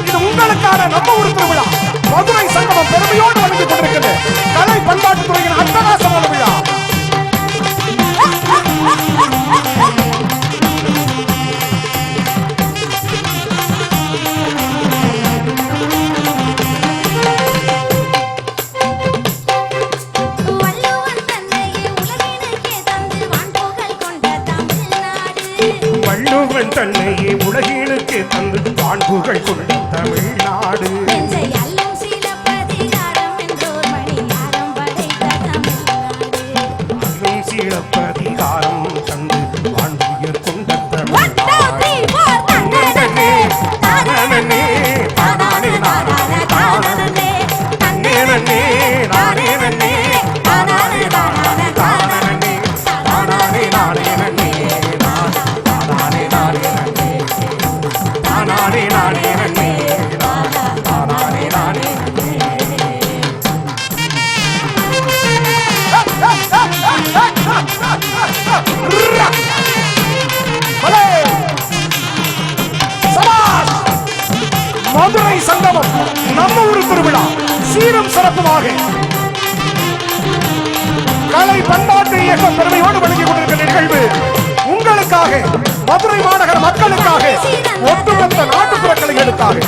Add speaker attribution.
Speaker 1: இது உங்களுக்கான நம்ம ஊர் திருவிழா மதுரை சங்கமம் பெருமையோடு வழங்கிக் கொண்டிருக்கிறது. கலை பண்பாட்டுத்துறையின் அட்டகாசமான விழா.
Speaker 2: வள்ளுவன் தன்னையே உலகினுக்கு தந்து வான்புகள் கொண்ட தமிழ்நாடு. அல்லும் சிலப்பதிகாரம் தந்து வான்புயர் கொண்ட தமிழ்நாடு. தன்னே தானே தானே நானே தானே தன்னே நன்னே நானே நன்னே தானே நானே தானே தானே நானே நன்னே தானே நானே நன்னே தானே நானே நன்னே தானே நானே நன்னே.
Speaker 1: மதுரை சங்கமம் நம்ம ஊர் திருவிழா சீரும் சிறப்புமாக கலை பண்பாட்டு இயக்க பெருமையோடு வழங்கிக் கொண்டிருக்கிற நிகழ்வு உங்களுக்காக, மதுரை மாநகர மக்களுக்காக, ஒட்டுமொத்த நாட்டுப்புற கலைஞர்களுக்காக.